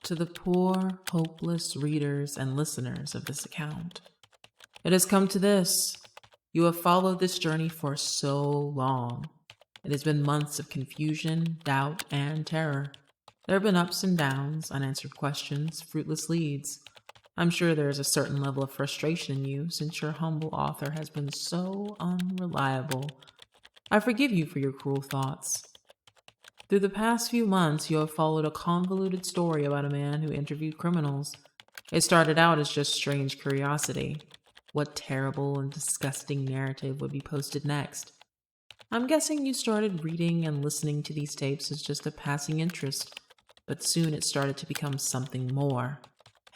To the poor, hopeless readers and listeners of this account, it has come to this. You have followed this journey for so long. It has been months of confusion, doubt, and terror. There have been ups and downs, unanswered questions, fruitless leads. I'm sure there is a certain level of frustration in you since your humble author has been so unreliable. I forgive you for your cruel thoughts. Through the past few months, you have followed a convoluted story about a man who interviewed criminals. It started out as just strange curiosity. What terrible and disgusting narrative would be posted next? I'm guessing you started reading and listening to these tapes as just a passing interest, but soon it started to become something more.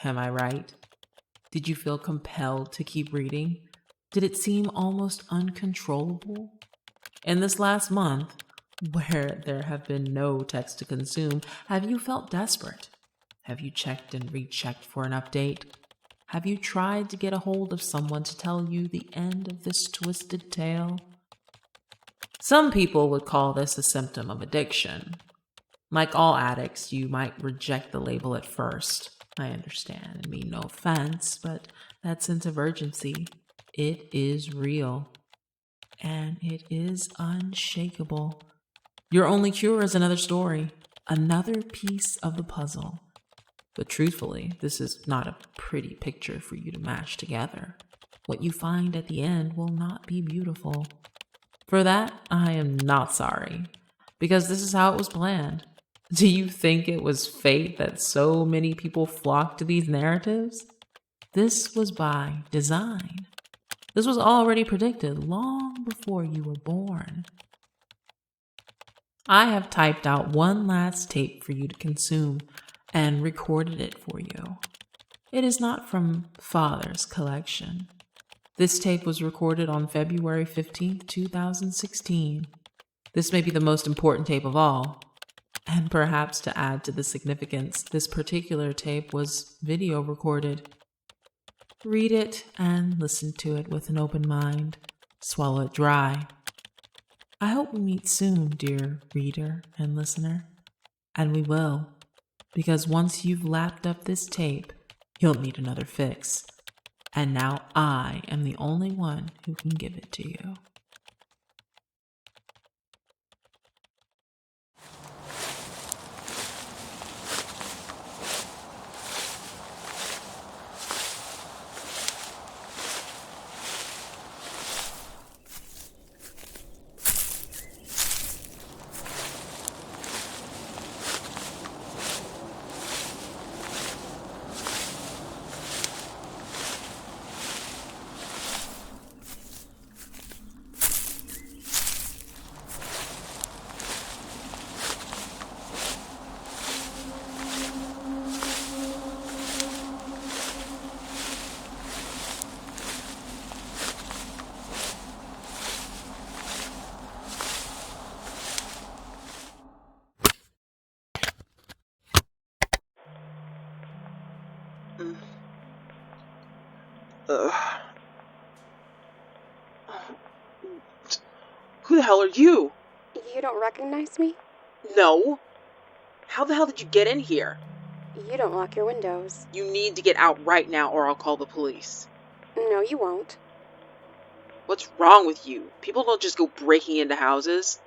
Am I right? Did you feel compelled to keep reading? Did it seem almost uncontrollable? In this last month, where there have been no texts to consume, have you felt desperate? Have you checked and rechecked for an update? Have you tried to get a hold of someone to tell you the end of this twisted tale? Some people would call this a symptom of addiction. Like all addicts, you might reject the label at first. I understand and mean no offense, but that sense of urgency, it is real. And it is unshakable. Your only cure is another story, another piece of the puzzle. But truthfully, this is not a pretty picture for you to mash together. What you find at the end will not be beautiful. For that, I am not sorry, because this is how it was planned. Do you think it was fate that so many people flocked to these narratives? This was by design. This was already predicted long before you were born. I have typed out one last tape for you to consume and recorded it for you. It is not from Father's collection. This tape was recorded on February 15th, 2016. This may be the most important tape of all. And perhaps to add to the significance, this particular tape was video recorded. Read it and listen to it with an open mind. Swallow it dry. I hope we meet soon, dear reader and listener. And we will, because once you've lapped up this tape, you'll need another fix. And now I am the only one who can give it to you. Who the hell are you? You don't recognize me? No. How the hell did you get in here? You don't lock your windows. You need to get out right now or I'll call the police. No, you won't. What's wrong with you? People don't just go breaking into houses.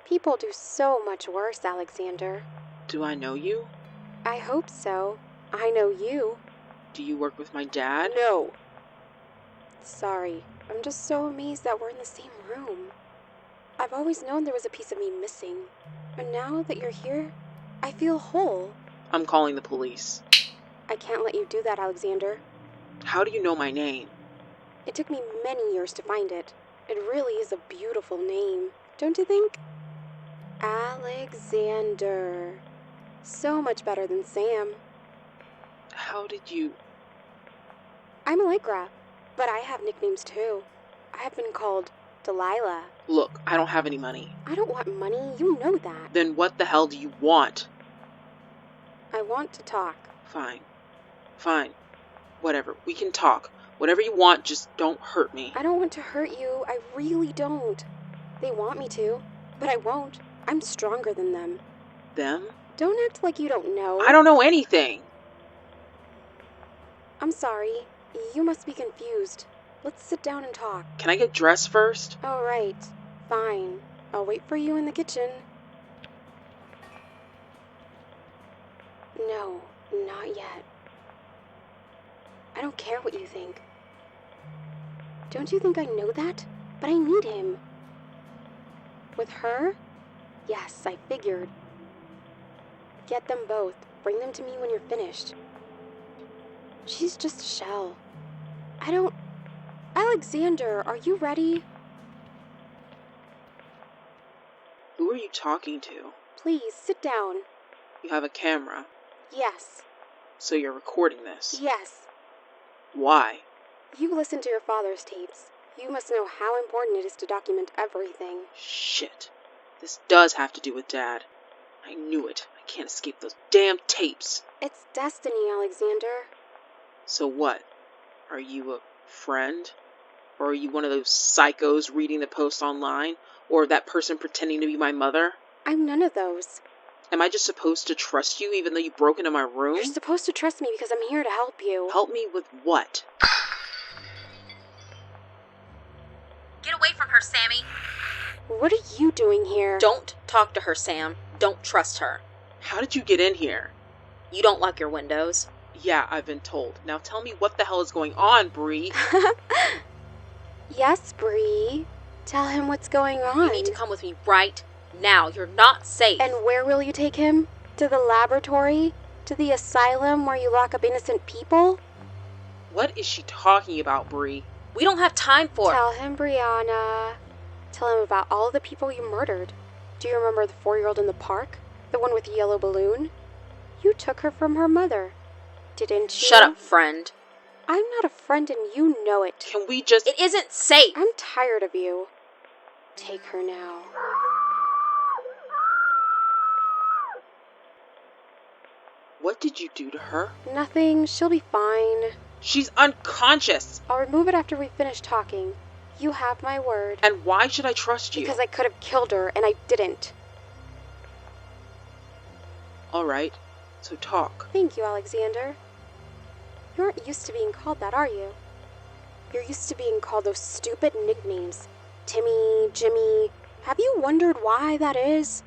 People do so much worse, Alexander. Do I know you? I hope so. I know you. Do you work with my dad? No. Sorry. I'm just so amazed that we're in the same room. I've always known there was a piece of me missing. And now that you're here, I feel whole. I'm calling the police. I can't let you do that, Alexander. How do you know my name? It took me many years to find it. It really is a beautiful name, don't you think? Alexander. So much better than Sam. How did you... I'm Allegra, but I have nicknames too. I have been called Delilah. Look, I don't have any money. I don't want money, you know that. Then what the hell do you want? I want to talk. Fine. Whatever, we can talk. Whatever you want, just don't hurt me. I don't want to hurt you, I really don't. They want me to, but I won't. I'm stronger than them. Them? Don't act like you don't know. I don't know anything. I'm sorry. You must be confused. Let's sit down and talk. Can I get dressed first? All right. Fine. I'll wait for you in the kitchen. No, not yet. I don't care what you think. Don't you think I know that? But I need him. With her? Yes, I figured. Get them both. Bring them to me when you're finished. She's just a shell. Alexander, are you ready? Who are you talking to? Please, sit down. You have a camera, Yes. so you're recording this. Yes. Why? You listened to your father's tapes. You must know how important it is to document everything. Shit. This does have to do with Dad. I knew it. I can't escape those damn tapes. It's destiny, Alexander. So what? Are you a friend? Or are you one of those psychos reading the post online? Or that person pretending to be my mother? I'm none of those. Am I just supposed to trust you even though you broke into my room? You're supposed to trust me because I'm here to help you. Help me with what? Get away from her, Sammy. What are you doing here? Don't talk to her, Sam. Don't trust her. How did you get in here? You don't lock your windows. Yeah, I've been told. Now tell me what the hell is going on, Bree. Yes, Bree. Tell him what's going on. You need to come with me right now. You're not safe. And where will you take him? To the laboratory? To the asylum where you lock up innocent people? What is she talking about, Bree? We don't have time for it. Tell him, Brianna. Tell him about all the people you murdered. Do you remember the 4-year-old in the park? The one with the yellow balloon? You took her from her mother. Didn't you? Shut up, friend. I'm not a friend and you know it. Can we just... It isn't safe. I'm tired of you. Take her now. What did you do to her? Nothing. She'll be fine. She's unconscious! I'll remove it after we finish talking. You have my word. And why should I trust you? Because I could have killed her, and I didn't. Alright, so talk. Thank you, Alexander. You aren't used to being called that, are you? You're used to being called those stupid nicknames. Timmy, Jimmy. Have you wondered why that is?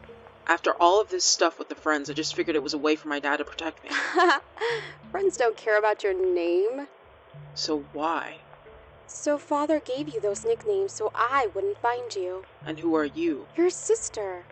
After all of this stuff with the friends, I just figured it was a way for my dad to protect me. Friends don't care about your name. So why? So Father gave you those nicknames so I wouldn't find you. And who are you? Your sister.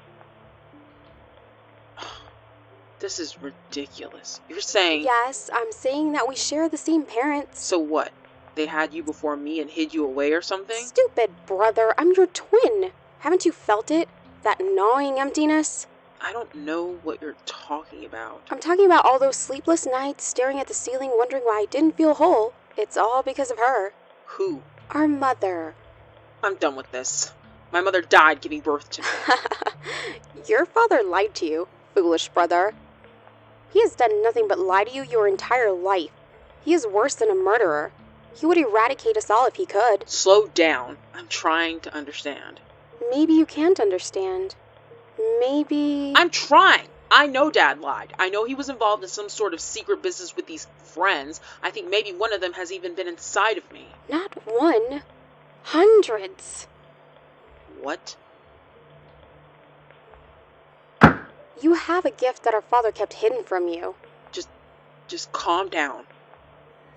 This is ridiculous. You're saying... Yes, I'm saying that we share the same parents. So what? They had you before me and hid you away or something? Stupid brother, I'm your twin. Haven't you felt it? That gnawing emptiness? I don't know what you're talking about. I'm talking about all those sleepless nights staring at the ceiling wondering why I didn't feel whole. It's all because of her. Who? Our mother. I'm done with this. My mother died giving birth to me. Your father lied to you, foolish brother. He has done nothing but lie to you your entire life. He is worse than a murderer. He would eradicate us all if he could. Slow down. I'm trying to understand. Maybe you can't understand. Maybe... I'm trying! I know Dad lied. I know he was involved in some sort of secret business with these friends. I think maybe one of them has even been inside of me. Not one. Hundreds. What? You have a gift that our father kept hidden from you. Just calm down.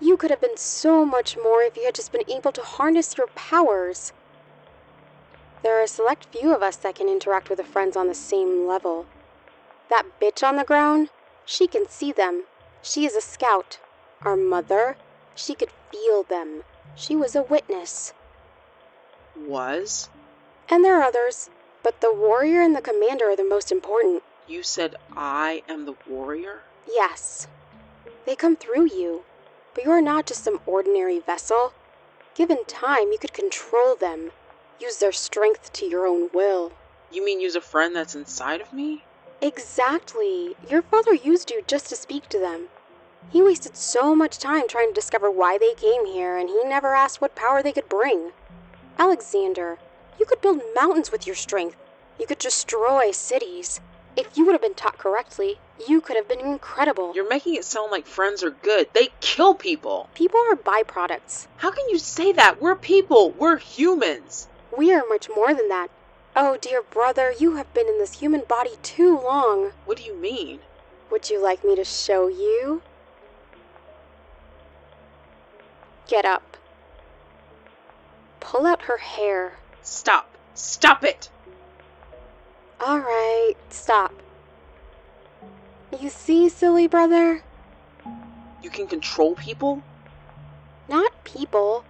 You could have been so much more if you had just been able to harness your powers. There are a select few of us that can interact with the friends on the same level. That bitch on the ground, she can see them. She is a scout. Our mother, she could feel them. She was a witness. Was? And there are others, but the warrior and the commander are the most important. You said I am the warrior? Yes. They come through you, but you are not just some ordinary vessel. Given time, you could control them. Use their strength to your own will. You mean use a friend that's inside of me? Exactly. Your father used you just to speak to them. He wasted so much time trying to discover why they came here, and he never asked what power they could bring. Alexander, you could build mountains with your strength. You could destroy cities. If you would have been taught correctly, you could have been incredible. You're making it sound like friends are good. They kill people. People are byproducts. How can you say that? We're people. We're humans. We are much more than that. Oh, dear brother, you have been in this human body too long. What do you mean? Would you like me to show you? Get up. Pull out her hair. Stop. Stop it. All right, stop. You see, silly brother? You can control people? Not people.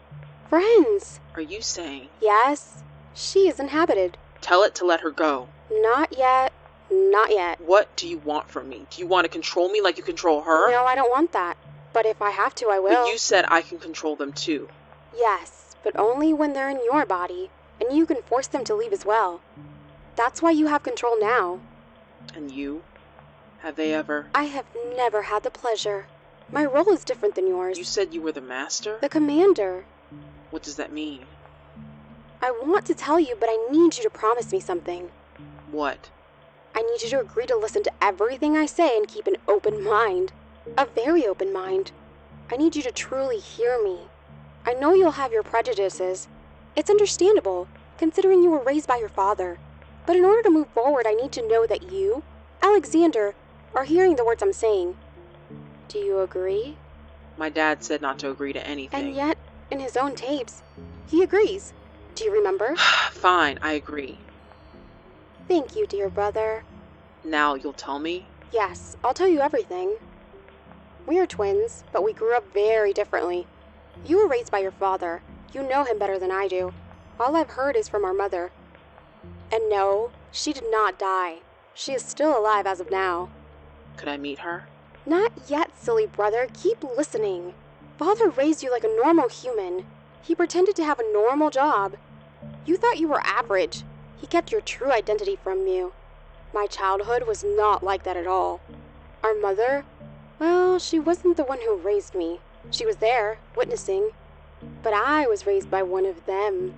Friends. Are you saying? Yes, she is inhabited. Tell it to let her go. Not yet. Not yet. What do you want from me? Do you want to control me like you control her? No, I don't want that. But if I have to, I will. But you said I can control them too. Yes, but only when they're in your body, and you can force them to leave as well. That's why you have control now. And you? Have they ever? I have never had the pleasure. My role is different than yours. You said you were the master? The commander. What does that mean? I want to tell you, but I need you to promise me something. What? I need you to agree to listen to everything I say and keep an open mind. A very open mind. I need you to truly hear me. I know you'll have your prejudices. It's understandable, considering you were raised by your father. But in order to move forward, I need to know that you, Alexander, are hearing the words I'm saying. Do you agree? My dad said not to agree to anything. And yet, in his own tapes, he agrees. Do you remember? Fine, I agree. Thank you, dear brother. Now you'll tell me? Yes, I'll tell you everything. We are twins, but we grew up very differently. You were raised by your father. You know him better than I do. All I've heard is from our mother. And no, she did not die. She is still alive as of now. Could I meet her? Not yet, silly brother. Keep listening. Father raised you like a normal human. He pretended to have a normal job. You thought you were average. He kept your true identity from you. My childhood was not like that at all. Our mother, well, she wasn't the one who raised me. She was there, witnessing. But I was raised by one of them.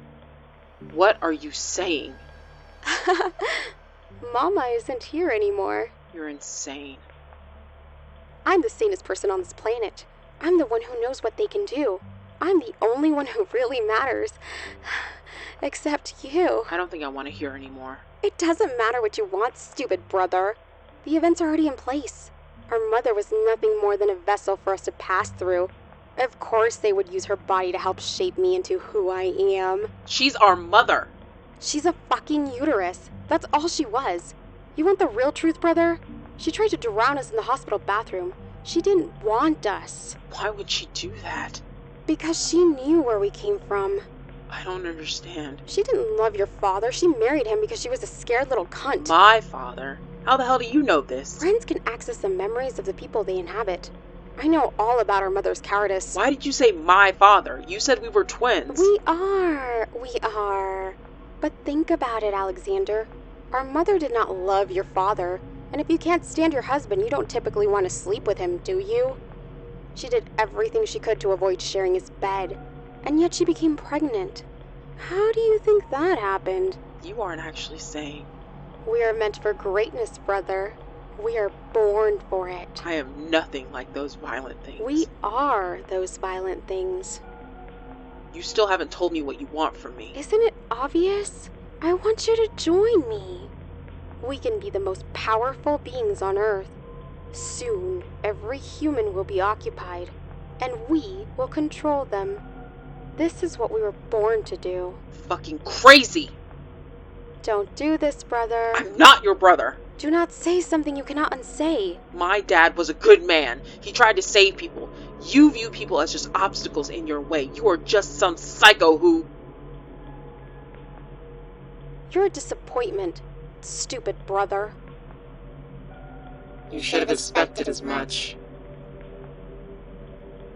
What are you saying? Mama isn't here anymore. You're insane. I'm the sanest person on this planet. I'm the one who knows what they can do. I'm the only one who really matters. Except you. I don't think I want to hear anymore. It doesn't matter what you want, stupid brother. The events are already in place. Our mother was nothing more than a vessel for us to pass through. Of course they would use her body to help shape me into who I am. She's our mother. She's a fucking uterus. That's all she was. You want the real truth, brother? She tried to drown us in the hospital bathroom. She didn't want us. Why would she do that? Because she knew where we came from. I don't understand. She didn't love your father. She married him because she was a scared little cunt. My father? How the hell do you know this? Friends can access the memories of the people they inhabit. I know all about our mother's cowardice. Why did you say my father? You said we were twins. We are. But think about it, Alexander. Our mother did not love your father. And if you can't stand your husband, you don't typically want to sleep with him, do you? She did everything she could to avoid sharing his bed. And yet she became pregnant. How do you think that happened? You aren't actually saying. We are meant for greatness, brother. We are born for it. I am nothing like those violent things. We are those violent things. You still haven't told me what you want from me. Isn't it obvious? I want you to join me. We can be the most powerful beings on Earth. Soon, every human will be occupied, and we will control them. This is what we were born to do. Fucking crazy! Don't do this, brother. I'm not your brother. Do not say something you cannot unsay. My dad was a good man. He tried to save people. You view people as just obstacles in your way. You are just some psycho who... You're a disappointment, stupid brother. You should have expected as much.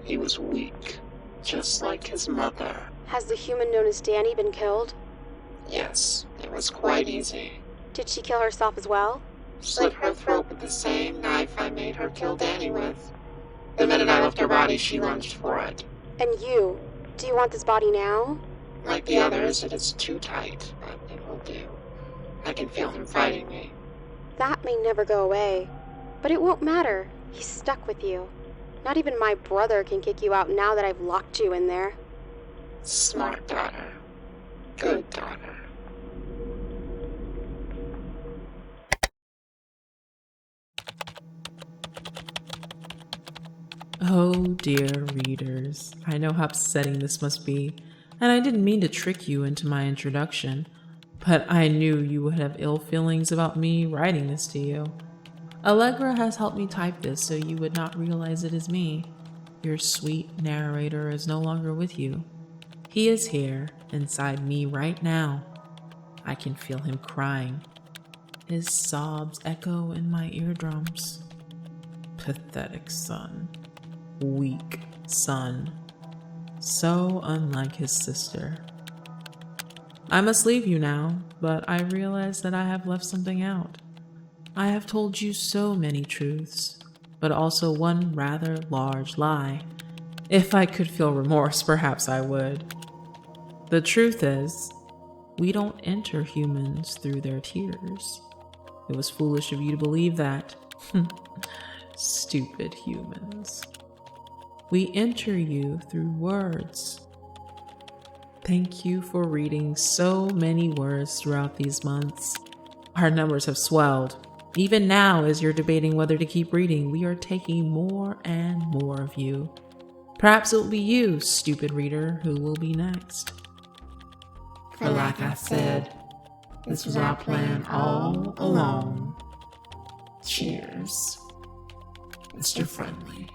He was weak, just like his mother. Has the human known as Danny been killed? Yes, it was quite easy. Did she kill herself as well? Slit her throat with the same knife I made her kill Danny with. The minute I left her body, she lunged for it. And you? Do you want this body now? Like the others, it is too tight, but it will do. I can feel him fighting me. That may never go away, but it won't matter. He's stuck with you. Not even my brother can kick you out now that I've locked you in there. Smart daughter. Good daughter. Oh dear readers, I know how upsetting this must be, and I didn't mean to trick you into my introduction, but I knew you would have ill feelings about me writing this to you. Allegra has helped me type this so you would not realize it is me. Your sweet narrator is no longer with you. He is here, inside me right now. I can feel him crying. His sobs echo in my eardrums. Pathetic son. Weak son. So unlike his sister. I must leave you now, but I realize that I have left something out. I have told you so many truths, but also one rather large lie. If I could feel remorse, perhaps I would. The truth is, we don't enter humans through their tears. It was foolish of you to believe that. Stupid humans. We enter you through words. Thank you for reading so many words throughout these months. Our numbers have swelled. Even now, as you're debating whether to keep reading, we are taking more and more of you. Perhaps it will be you, stupid reader, who will be next. For like I said, this was our plan all along. Cheers, Mr. Friendly.